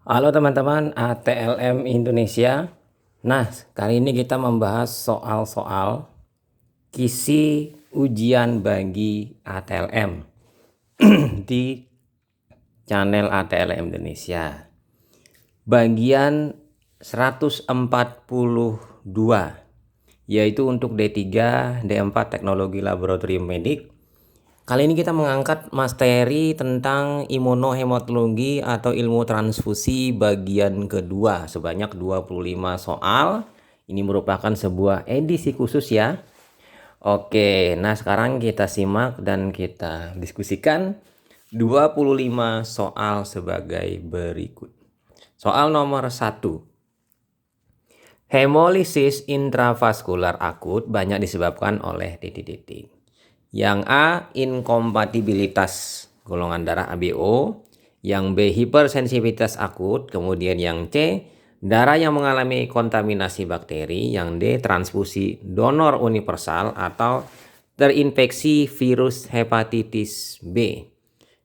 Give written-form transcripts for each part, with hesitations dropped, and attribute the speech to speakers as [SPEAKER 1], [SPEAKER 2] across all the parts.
[SPEAKER 1] Halo teman-teman ATLM Indonesia. Nah, kali ini kita membahas soal-soal kisi ujian bagi ATLM di channel ATLM Indonesia. Bagian 142, yaitu untuk D3, D4 Teknologi Laboratorium Medik. Kali ini kita mengangkat materi tentang imunohematologi atau ilmu transfusi bagian kedua sebanyak 25 soal. Ini merupakan sebuah edisi khusus ya. Oke, nah sekarang kita simak dan kita diskusikan 25 soal sebagai berikut. Soal nomor 1. Hemolisis intravaskular akut banyak disebabkan oleh titik-titik. Yang A, inkompatibilitas golongan darah ABO. Yang B, hipersensitivitas akut. Kemudian yang C, darah yang mengalami kontaminasi bakteri. Yang D, transfusi donor universal atau terinfeksi virus hepatitis B.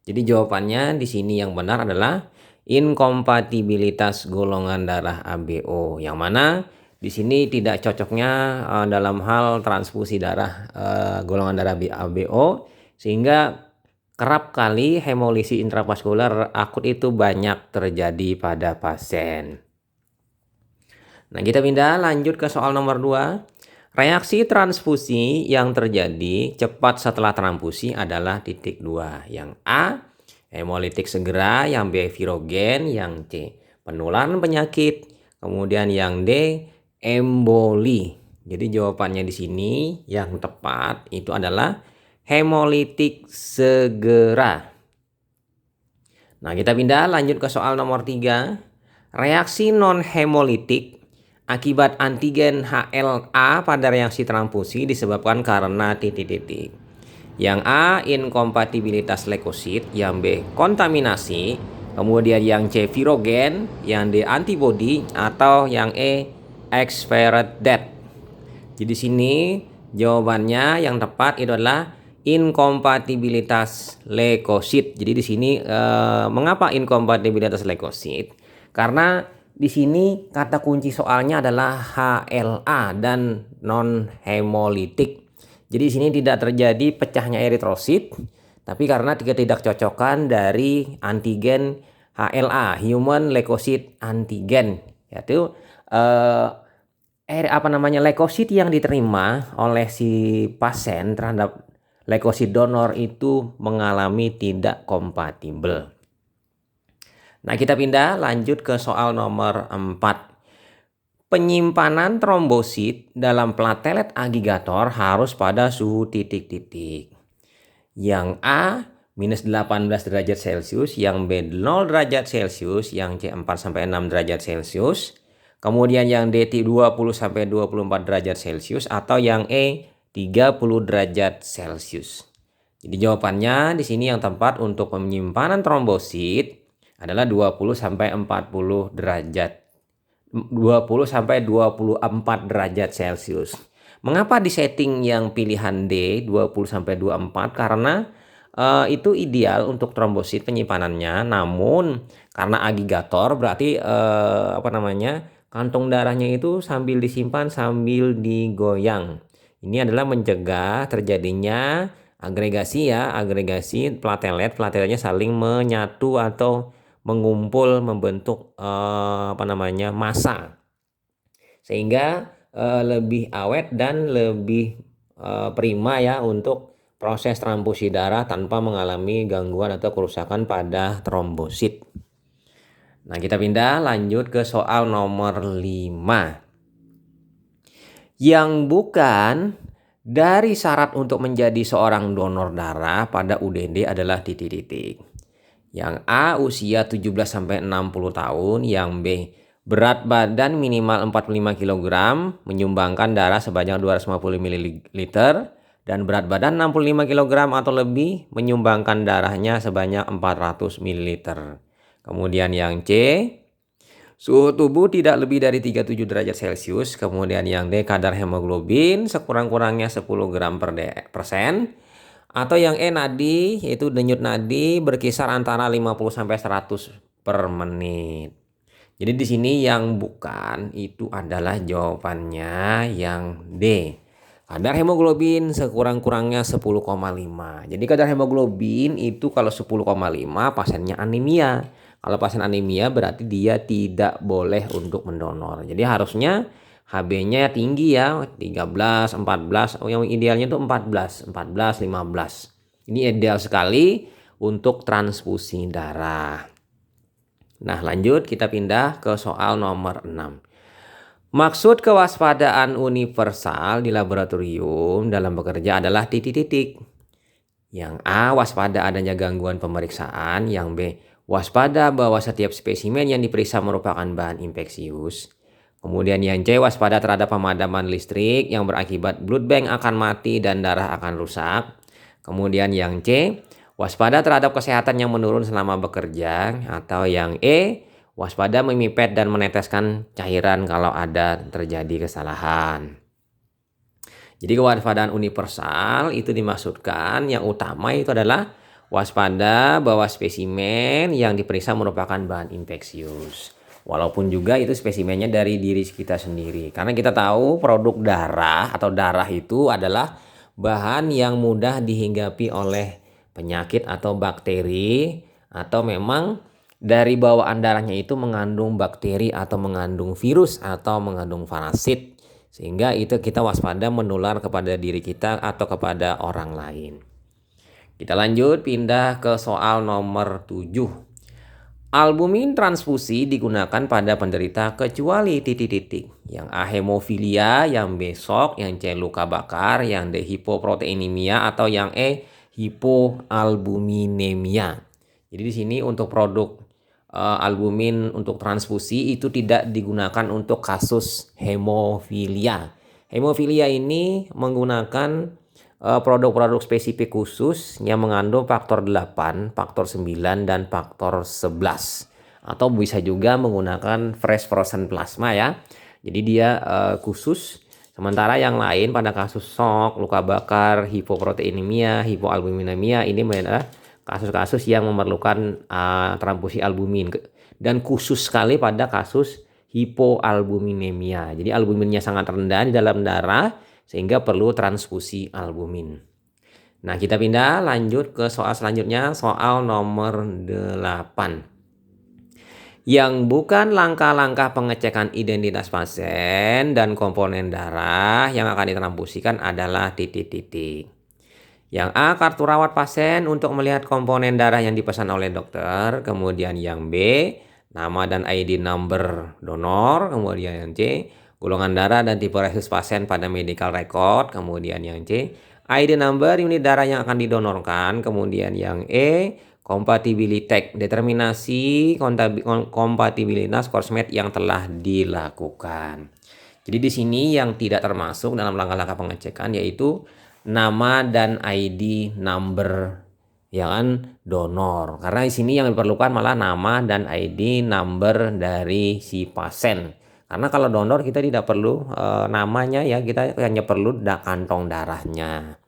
[SPEAKER 1] Jadi jawabannya di sini yang benar adalah inkompatibilitas golongan darah ABO, yang mana di sini tidak cocoknya dalam hal transfusi darah golongan darah ABO, sehingga kerap kali hemolisis intravaskular akut itu banyak terjadi pada pasien. Nah, kita pindah lanjut ke soal nomor 2. Reaksi transfusi yang terjadi cepat setelah transfusi adalah titik 2. Yang A, hemolitik segera. Yang B, virogen. Yang C, penularan penyakit. Kemudian yang D, emboli. Jadi jawabannya di sini yang tepat itu adalah hemolitik segera. Nah, kita pindah lanjut ke soal nomor 3. Reaksi non-hemolitik akibat antigen HLA pada reaksi transfusi disebabkan karena titik-titik. Yang A, inkompatibilitas leukosit. Yang B, kontaminasi. Kemudian yang C, virogen. Yang D, antibodi. Atau yang E, expired death. Jadi sini jawabannya yang tepat itu adalah inkompatibilitas leukosit. Jadi di sini mengapa inkompatibilitas leukosit? Karena di sini kata kunci soalnya adalah HLA dan non hemolitik. Jadi di sini tidak terjadi pecahnya eritrosit, tapi karena ketidakcocokan dari antigen HLA, human leukocyte antigen, yaitu leukosit yang diterima oleh si pasien terhadap leukosit donor itu mengalami tidak kompatibel. Nah, kita pindah lanjut ke soal nomor 4. Penyimpanan trombosit dalam platelet agregator harus pada suhu titik-titik. Yang A, minus 18 derajat Celcius. Yang B, 0 derajat Celcius. Yang C, 4-6 derajat Celcius. Kemudian yang D, 20-24 derajat Celcius. Atau yang E, 30 derajat Celcius. Jadi jawabannya di sini yang tepat untuk penyimpanan trombosit adalah 20-40 derajat. 20-24 derajat Celcius. Mengapa di setting yang pilihan D 20-24? Karena itu ideal untuk trombosit penyimpanannya. Namun karena agregator berarti kantong darahnya itu sambil disimpan sambil digoyang. Ini adalah mencegah terjadinya agregasi plateletnya saling menyatu atau mengumpul membentuk massa, sehingga lebih awet dan lebih prima ya untuk proses transfusi darah tanpa mengalami gangguan atau kerusakan pada trombosit. Nah, kita pindah lanjut ke soal nomor 5. Yang bukan dari syarat untuk menjadi seorang donor darah pada UDD adalah titik-titik. Yang A, usia 17-60 tahun. Yang B, berat badan minimal 45 kg, menyumbangkan darah sebanyak 250 ml. Dan berat badan 65 kg atau lebih, menyumbangkan darahnya sebanyak 400 ml. Kemudian yang C, suhu tubuh tidak lebih dari 37 derajat Celcius. Kemudian yang D, kadar hemoglobin sekurang-kurangnya 10 gram per persen. Atau yang E, nadi, yaitu denyut nadi berkisar antara 50-100 per menit. Jadi di sini yang bukan itu adalah jawabannya yang D. Kadar hemoglobin sekurang-kurangnya 10,5. Jadi kadar hemoglobin itu kalau 10,5 pasiennya anemia. Kalau pasien anemia berarti dia tidak boleh untuk mendonor. Jadi harusnya HB-nya tinggi ya, 13, 14, yang idealnya itu 14, 15. Ini ideal sekali untuk transfusi darah. Nah, lanjut kita pindah ke soal nomor 6. Maksud kewaspadaan universal di laboratorium dalam bekerja adalah titik-titik. Yang A, waspada adanya gangguan pemeriksaan. Yang B, waspada bahwa setiap spesimen yang diperiksa merupakan bahan infeksius. Kemudian yang C, waspada terhadap pemadaman listrik yang berakibat blood bank akan mati dan darah akan rusak. Kemudian yang C, waspada terhadap kesehatan yang menurun selama bekerja. Atau yang E, waspada memipet dan meneteskan cairan kalau ada terjadi kesalahan. Jadi kewaspadaan universal itu dimaksudkan yang utama itu adalah waspada bahwa spesimen yang diperiksa merupakan bahan infeksius. Walaupun juga itu spesimennya dari diri kita sendiri. Karena kita tahu produk darah atau darah itu adalah bahan yang mudah dihinggapi oleh penyakit atau bakteri, atau memang dari bawaan darahnya itu mengandung bakteri atau mengandung virus atau mengandung parasit. Sehingga itu kita waspada menular kepada diri kita atau kepada orang lain. Kita lanjut pindah ke soal nomor 7. Albumin transfusi digunakan pada penderita kecuali titik-titik. Yang A, hemofilia, yang B, shock, yang C, luka bakar, yang D, hipoproteinemia, atau yang E, hipoalbuminemia. Jadi di sini untuk produk albumin untuk transfusi itu tidak digunakan untuk kasus hemofilia. Hemofilia ini menggunakan produk-produk spesifik khusus yang mengandung faktor 8, faktor 9, dan faktor 11. Atau bisa juga menggunakan fresh frozen plasma ya. Jadi dia khusus. Sementara yang lain pada kasus shock, luka bakar, hipoproteinemia, hipoalbuminemia ini adalah kasus-kasus yang memerlukan transfusi albumin, dan khusus sekali pada kasus hipoalbuminemia. Jadi albuminnya sangat rendah di dalam darah sehingga perlu transfusi albumin. Nah, kita pindah lanjut ke soal selanjutnya, soal nomor 8. Yang bukan langkah-langkah pengecekan identitas pasien dan komponen darah yang akan ditransfusikan adalah titik-titik. Yang A, kartu rawat pasien untuk melihat komponen darah yang dipesan oleh dokter. Kemudian yang B, nama dan ID number donor. Kemudian yang C, golongan darah dan tipe resus pasien pada medical record. Kemudian yang C, ID number unit darah yang akan didonorkan. Kemudian yang E, kompatibilitas, determinasi kompatibilitas korsmet yang telah dilakukan. Jadi di sini yang tidak termasuk dalam langkah-langkah pengecekan yaitu nama dan ID number ya kan donor. Karena di sini yang diperlukan malah nama dan ID number dari si pasien. Karena kalau donor kita tidak perlu namanya ya, kita hanya perlu kantong darahnya.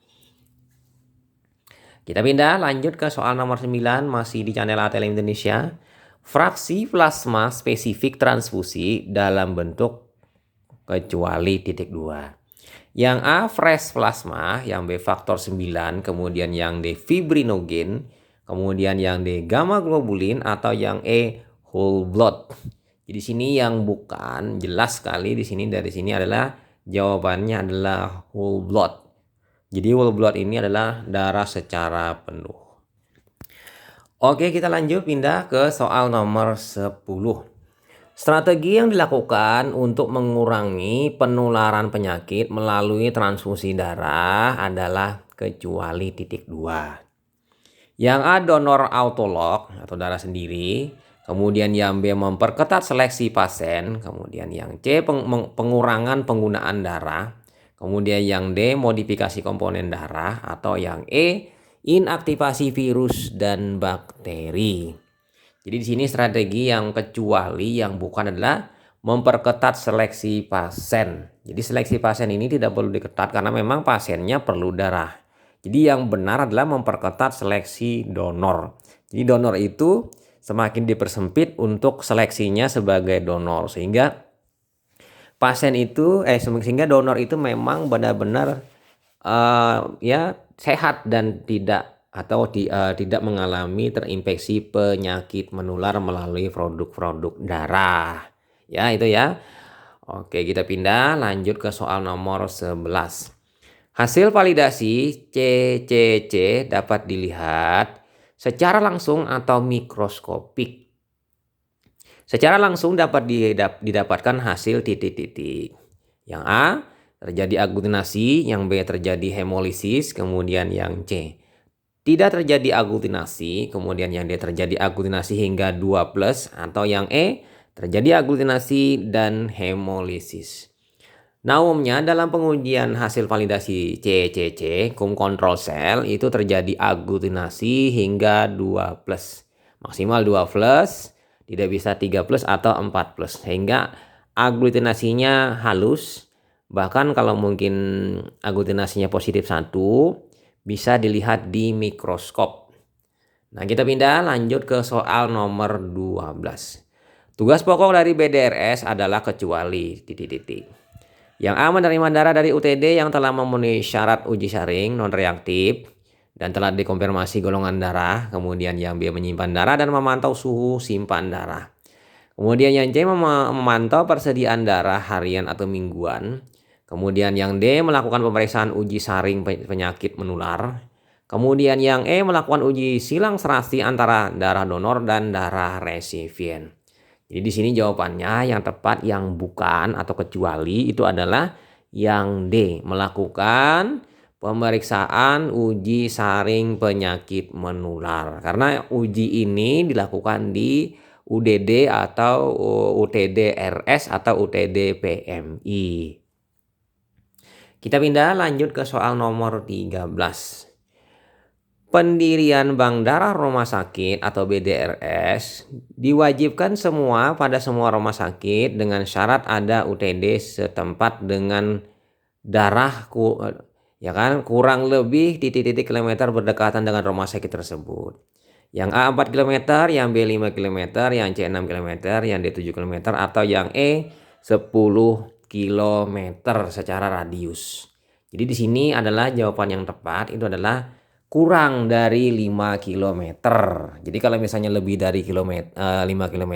[SPEAKER 1] Kita pindah lanjut ke soal nomor 9 masih di channel ATL Indonesia. Fraksi plasma spesifik transfusi dalam bentuk kecuali titik 2. Yang A, fresh plasma, yang B, faktor 9, kemudian yang D, fibrinogen, kemudian yang D, gamma globulin, atau yang E, whole blood. Jadi sini yang bukan jelas sekali di sini, dari sini adalah jawabannya adalah whole blood. Jadi whole blood ini adalah darah secara penuh. Oke, kita lanjut pindah ke soal nomor 10. Strategi yang dilakukan untuk mengurangi penularan penyakit melalui transfusi darah adalah kecuali titik 2. Yang A, donor autolog atau darah sendiri. Kemudian yang B, memperketat seleksi pasien. Kemudian yang C, pengurangan penggunaan darah. Kemudian yang D, modifikasi komponen darah. Atau yang E, inaktivasi virus dan bakteri. Jadi di sini strategi yang kecuali yang bukan adalah memperketat seleksi pasien. Jadi seleksi pasien ini tidak perlu diketat karena memang pasiennya perlu darah. Jadi yang benar adalah memperketat seleksi donor. Jadi donor itu semakin dipersempit untuk seleksinya sebagai donor, sehingga sehingga donor itu memang benar-benar ya sehat dan tidak mengalami terinfeksi penyakit menular melalui produk-produk darah. Ya, itu ya. Oke, kita pindah lanjut ke soal nomor 11. Hasil validasi CCC dapat dilihat secara langsung atau mikroskopik. Secara langsung dapat didapatkan hasil titik-titik. Yang A, terjadi aglutinasi, yang B, terjadi hemolisis, kemudian yang C, tidak terjadi aglutinasi, kemudian yang D, terjadi aglutinasi hingga 2+, atau yang E, terjadi aglutinasi dan hemolisis. Nah, umumnya dalam pengujian hasil validasi CCC, control cell, itu terjadi aglutinasi hingga 2+, maksimal 2+, tidak bisa 3+ atau 4+, sehingga aglutinasinya halus. Bahkan kalau mungkin aglutinasinya positif 1, bisa dilihat di mikroskop. Nah, kita pindah lanjut ke soal nomor 12. Tugas pokok dari BDRS adalah kecuali titik-titik. Yang A, menerima darah dari UTD yang telah memenuhi syarat uji saring non-reaktif dan telah dikonfirmasi golongan darah. Kemudian yang B, menyimpan darah dan memantau suhu simpan darah. Kemudian yang C, memantau persediaan darah harian atau mingguan. Kemudian yang D, melakukan pemeriksaan uji saring penyakit menular. Kemudian yang E, melakukan uji silang serasi antara darah donor dan darah resipien. Jadi di sini jawabannya yang tepat, yang bukan atau kecuali itu adalah yang D, melakukan pemeriksaan uji saring penyakit menular. Karena uji ini dilakukan di UDD atau UTD RS atau UTD PMI. Kita pindah lanjut ke soal nomor 13. Pendirian Bank Darah Rumah Sakit atau BDRS diwajibkan pada semua rumah sakit dengan syarat ada UTD setempat dengan darah kurang lebih titik-titik kilometer berdekatan dengan rumah sakit tersebut. Yang A 4 km, yang B 5 km, yang C 6 km, yang D 7 km, atau yang E 10 km secara radius. Jadi di sini adalah jawaban yang tepat itu adalah kurang dari 5 km. Jadi kalau misalnya lebih dari 5 km,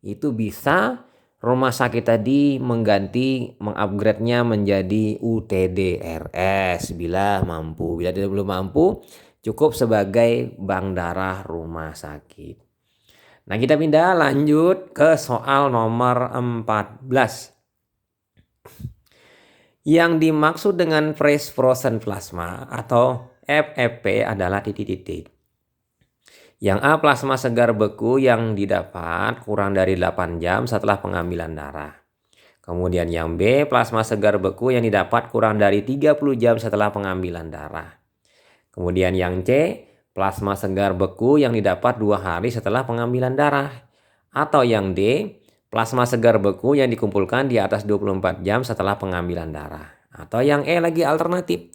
[SPEAKER 1] itu bisa rumah sakit tadi mengupgrade-nya menjadi UTDRS bila mampu. Bila belum mampu, cukup sebagai bank darah rumah sakit. Nah, kita pindah lanjut ke soal nomor 14. Yang dimaksud dengan fresh frozen plasma atau FFP adalah titik-titik. Yang A, plasma segar beku yang didapat kurang dari 8 jam setelah pengambilan darah. Kemudian yang B, plasma segar beku yang didapat kurang dari 30 jam setelah pengambilan darah. Kemudian yang C, plasma segar beku yang didapat 2 hari setelah pengambilan darah. Atau yang D, plasma segar beku yang dikumpulkan di atas 24 jam setelah pengambilan darah. Atau yang E lagi alternatif,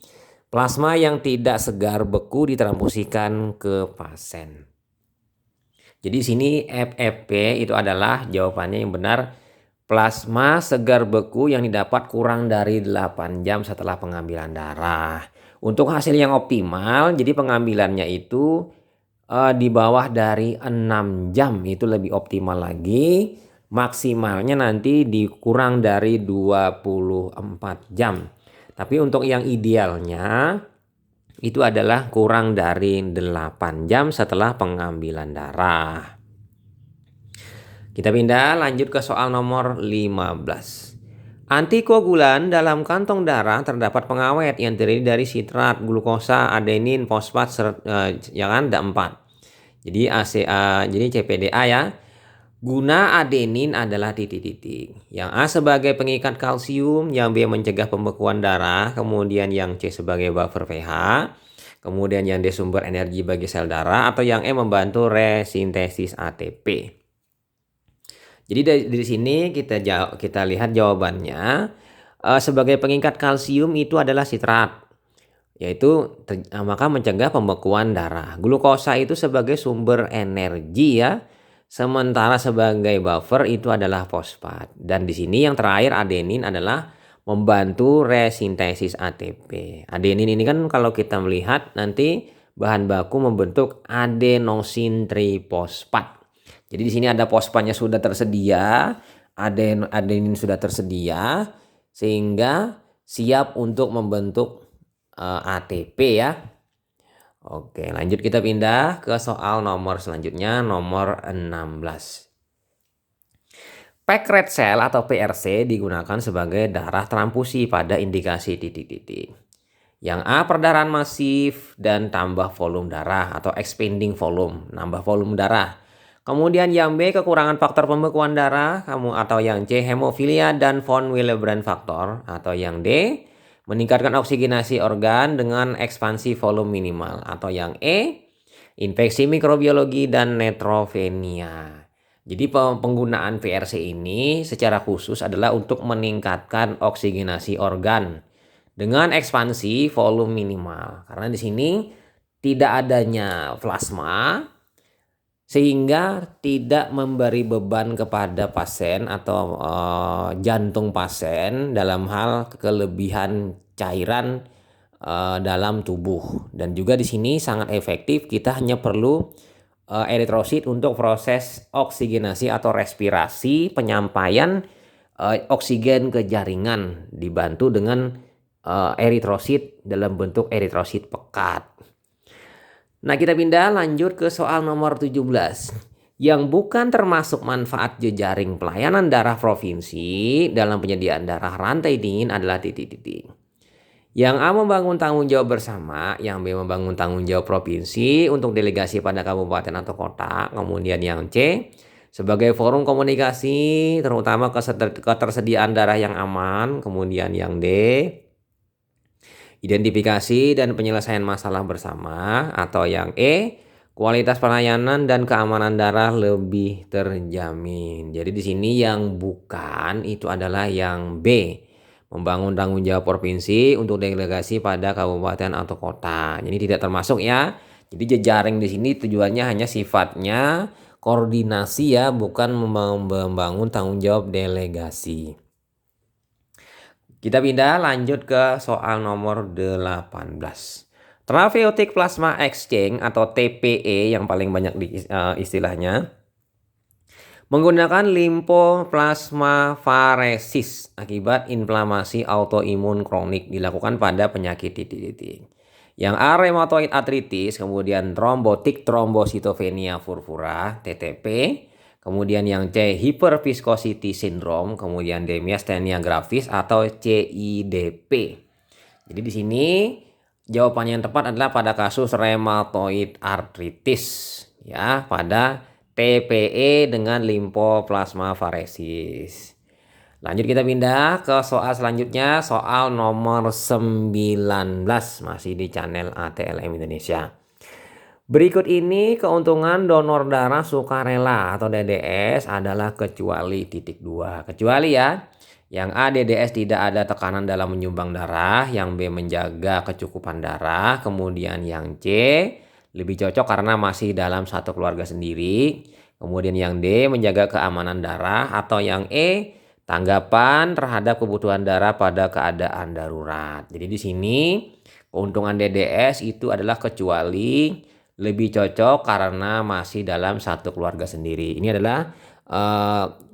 [SPEAKER 1] plasma yang tidak segar beku ditransfusikan ke pasien. Jadi sini FFP itu adalah jawabannya yang benar, plasma segar beku yang didapat kurang dari 8 jam setelah pengambilan darah. Untuk hasil yang optimal, jadi pengambilannya itu di bawah dari 6 jam itu lebih optimal lagi. Maksimalnya nanti dikurang dari 24 jam. Tapi untuk yang idealnya itu adalah kurang dari 8 jam setelah pengambilan darah. Kita pindah lanjut ke soal nomor 15. Antikoagulan dalam kantong darah terdapat pengawet yang terdiri dari sitrat, glukosa, adenin, fosfat, D4. Jadi jadi CPDA ya. Guna adenin adalah titik-titik. Yang A sebagai pengikat kalsium, yang B mencegah pembekuan darah, kemudian yang C sebagai buffer pH, kemudian yang D sumber energi bagi sel darah, atau yang E membantu resintesis ATP. Jadi dari sini kita lihat jawabannya. Sebagai pengikat kalsium itu adalah sitrat. maka mencegah pembekuan darah. Glukosa itu sebagai sumber energi ya. Sementara sebagai buffer itu adalah fosfat. Dan di sini yang terakhir adenin adalah membantu resintesis ATP. Adenin ini kan kalau kita melihat nanti bahan baku membentuk adenosin trifosfat. Jadi di sini ada fosfatnya sudah tersedia, adenin sudah tersedia sehingga siap untuk membentuk ATP ya. Oke, lanjut kita pindah ke soal nomor selanjutnya, nomor 16. Packed red cell atau PRC digunakan sebagai darah transfusi pada indikasi titik-titik. Yang A, perdarahan masif dan tambah volume darah atau expanding volume, nambah volume darah. Kemudian yang B, kekurangan faktor pembekuan darah, atau yang C, hemofilia dan von Willebrand faktor, atau yang D, meningkatkan oksigenasi organ dengan ekspansi volume minimal, atau yang E, infeksi mikrobiologi dan neutropenia. Jadi penggunaan PRC ini secara khusus adalah untuk meningkatkan oksigenasi organ dengan ekspansi volume minimal. Karena di sini tidak adanya plasma sehingga tidak memberi beban kepada pasien atau jantung pasien dalam hal kelebihan cairan dalam tubuh. Dan juga di sini sangat efektif, kita hanya perlu eritrosit untuk proses oksigenasi atau respirasi, penyampaian oksigen ke jaringan dibantu dengan eritrosit dalam bentuk eritrosit pekat. Nah, kita pindah lanjut ke soal nomor 17. Yang bukan termasuk manfaat jejaring pelayanan darah provinsi dalam penyediaan darah rantai dingin adalah titik-titik. Yang A, membangun tanggung jawab bersama. Yang B, membangun tanggung jawab provinsi untuk delegasi pada kabupaten atau kota. Kemudian yang C, sebagai forum komunikasi terutama ketersediaan darah yang aman. Kemudian yang D, identifikasi dan penyelesaian masalah bersama, atau yang E, kualitas pelayanan dan keamanan darah lebih terjamin. Jadi di sini yang bukan itu adalah yang B, membangun tanggung jawab provinsi untuk delegasi pada kabupaten atau kota. Jadi tidak termasuk ya. Jadi jejaring di sini tujuannya hanya sifatnya koordinasi ya, bukan membangun tanggung jawab delegasi. Kita pindah lanjut ke soal nomor 18. Traveutic Plasma Exchange atau TPE yang paling banyak istilahnya menggunakan limfoplasmafaresis akibat inflamasi autoimun kronik dilakukan pada penyakit titik-titik. Yang A, rheumatoid arthritis, kemudian thrombotic thrombocytopenia purpura TTP. Kemudian yang C, hyperviscosity syndrome, kemudian D, myasthenia gravis atau CIDP. Jadi di sini jawabannya yang tepat adalah pada kasus rheumatoid arthritis ya, pada TPE dengan limfoplasmafaresis. Lanjut kita pindah ke soal selanjutnya, soal nomor 19, masih di channel ATLM Indonesia. Berikut ini keuntungan donor darah sukarela atau DDS adalah kecuali titik 2. Kecuali ya, yang A, DDS tidak ada tekanan dalam menyumbang darah, yang B, menjaga kecukupan darah, kemudian yang C, lebih cocok karena masih dalam satu keluarga sendiri, kemudian yang D, menjaga keamanan darah, atau yang E, tanggapan terhadap kebutuhan darah pada keadaan darurat. Jadi di sini keuntungan DDS itu adalah kecuali, lebih cocok karena masih dalam satu keluarga sendiri. Ini adalah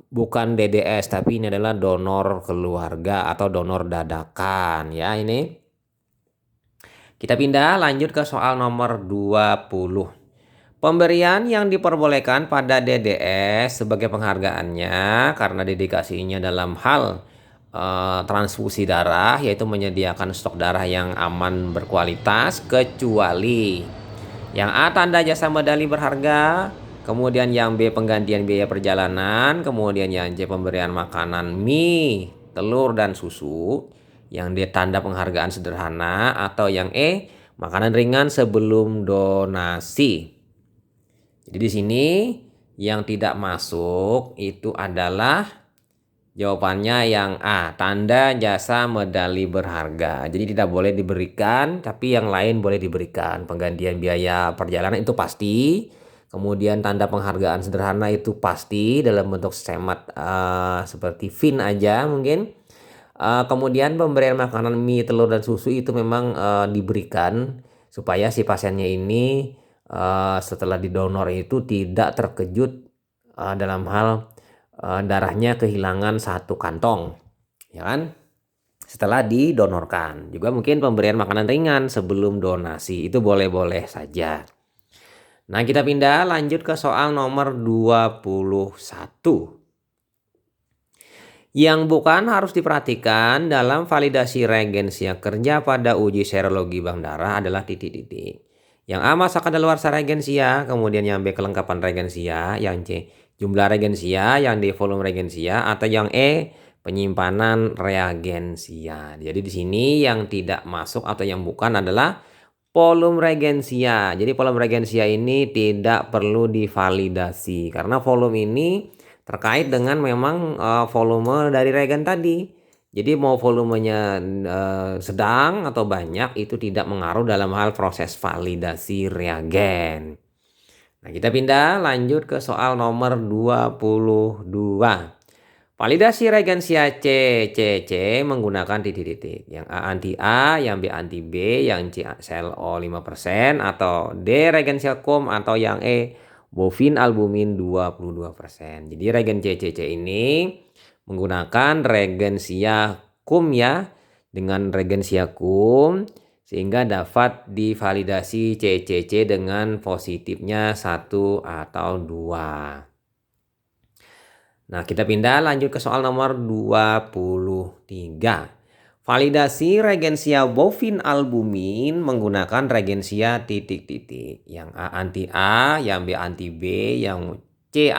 [SPEAKER 1] bukan DDS, tapi ini adalah donor keluarga atau donor dadakan ya ini. Kita pindah lanjut ke soal nomor 20. Pemberian yang diperbolehkan pada DDS sebagai penghargaannya karena dedikasinya dalam hal transfusi darah, yaitu menyediakan stok darah yang aman berkualitas, kecuali yang A, tanda jasa medali berharga, kemudian yang B, penggantian biaya perjalanan, kemudian yang C, pemberian makanan mie, telur dan susu, yang D, tanda penghargaan sederhana, atau yang E, makanan ringan sebelum donasi. Jadi di sini yang tidak masuk itu adalah Jawabannya yang A, tanda jasa medali berharga. Jadi tidak boleh diberikan, tapi yang lain boleh diberikan. Penggantian biaya perjalanan itu pasti. Kemudian tanda penghargaan sederhana itu pasti dalam bentuk semat seperti VIN aja mungkin. Kemudian pemberian makanan mie, telur, dan susu itu memang diberikan supaya si pasiennya ini setelah didonor itu tidak terkejut dalam hal darahnya kehilangan satu kantong, ya kan? Setelah didonorkan. Juga mungkin pemberian makanan ringan sebelum donasi, itu boleh-boleh saja. Nah, kita pindah lanjut ke soal nomor 21. Yang bukan harus diperhatikan dalam validasi reagensia kerja pada uji serologi bank darah adalah titik-titik. Yang A, masa kadaluarsa reagensia, kemudian yang B, kelengkapan reagensia, yang C, jumlah reagensia, yang D, volume reagensia, atau yang E, penyimpanan reagensia. Jadi di sini yang tidak masuk atau yang bukan adalah volume reagensia. Jadi volume reagensia ini tidak perlu divalidasi karena volume ini terkait dengan memang volume dari reagen tadi. Jadi mau volumenya sedang atau banyak itu tidak mengaruh dalam hal proses validasi reagen. Nah, kita pindah lanjut ke soal nomor 22. Validasi reagensia C menggunakan titik-titik. Yang A anti A, yang B anti B, yang C sel O 5%, atau D reagensia COM, atau yang E bovin albumin 22%. Jadi reagen CCC ini menggunakan reagensia CUM ya, dengan reagensia CUM sehingga dapat divalidasi CCC dengan positifnya 1 atau 2. Nah, kita pindah lanjut ke soal nomor 23. Validasi reagensia bovin albumin menggunakan reagensia titik-titik. Yang A anti A, yang B anti B, yang C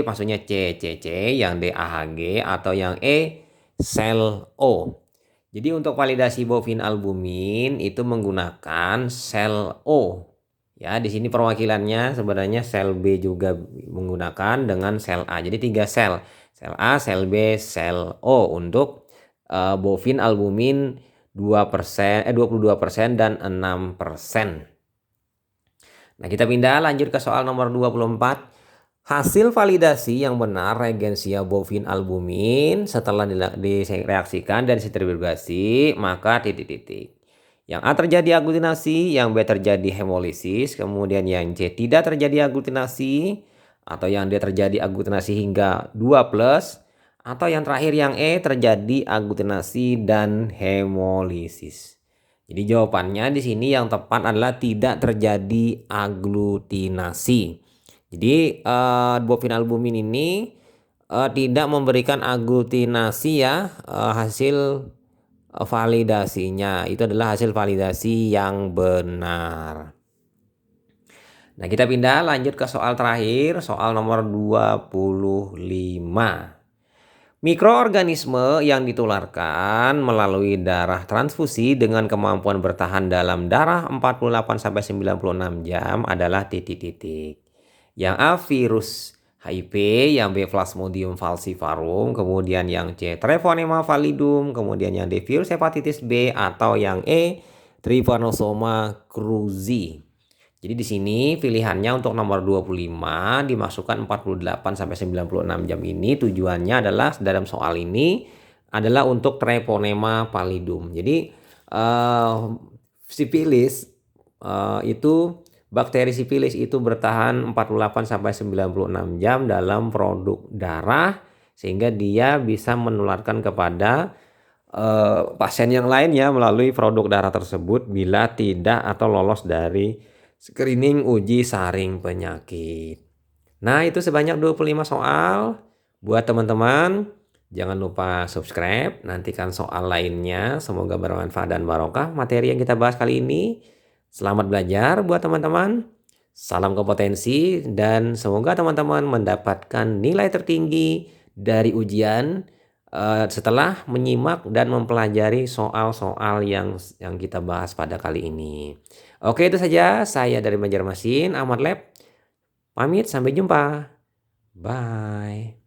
[SPEAKER 1] maksudnya CCC, yang D AHG, atau yang E sel O. Jadi untuk validasi bovin albumin itu menggunakan sel O. Ya, di sini perwakilannya sebenarnya sel B juga menggunakan dengan sel A. Jadi 3 sel. Sel A, sel B, sel O untuk bovin albumin 22% dan 6%. Nah, kita pindah lanjut ke soal nomor 24. Hasil validasi yang benar reagensia bovin albumin setelah direaksikan dan disentrifugasi maka titik-titik. Yang A terjadi aglutinasi, yang B terjadi hemolisis, kemudian yang C tidak terjadi aglutinasi, atau yang D terjadi aglutinasi hingga 2+, atau yang terakhir yang E terjadi aglutinasi dan hemolisis. Jadi jawabannya di sini yang tepat adalah tidak terjadi aglutinasi. Jadi bovin albumin ini tidak memberikan aglutinasi ya, hasil validasinya itu adalah hasil validasi yang benar. Nah, kita pindah lanjut ke soal terakhir, soal nomor 25. Mikroorganisme yang ditularkan melalui darah transfusi dengan kemampuan bertahan dalam darah 48-96 jam adalah titik-titik. Yang A virus HIV, yang B Plasmodium falciparum, kemudian yang C Treponema pallidum, kemudian yang D virus hepatitis B, atau yang E Trypanosoma cruzi. Jadi di sini pilihannya untuk nomor 25 dimasukkan 48-96 jam ini tujuannya adalah dalam soal ini adalah untuk Treponema pallidum. Jadi sifilis itu bakteri sifilis itu bertahan 48-96 jam dalam produk darah sehingga dia bisa menularkan kepada pasien yang lainnya melalui produk darah tersebut bila tidak atau lolos dari screening uji saring penyakit. Nah, itu sebanyak 25 soal. Buat teman-teman, jangan lupa subscribe, nantikan soal lainnya. Semoga bermanfaat dan barokah materi yang kita bahas kali ini. Selamat belajar buat teman-teman. Salam kompetensi dan semoga teman-teman mendapatkan nilai tertinggi dari ujian setelah menyimak dan mempelajari soal-soal yang kita bahas pada kali ini. Oke, itu saja saya dari Banjarmasin, Ahmad Lab. Pamit, sampai jumpa. Bye.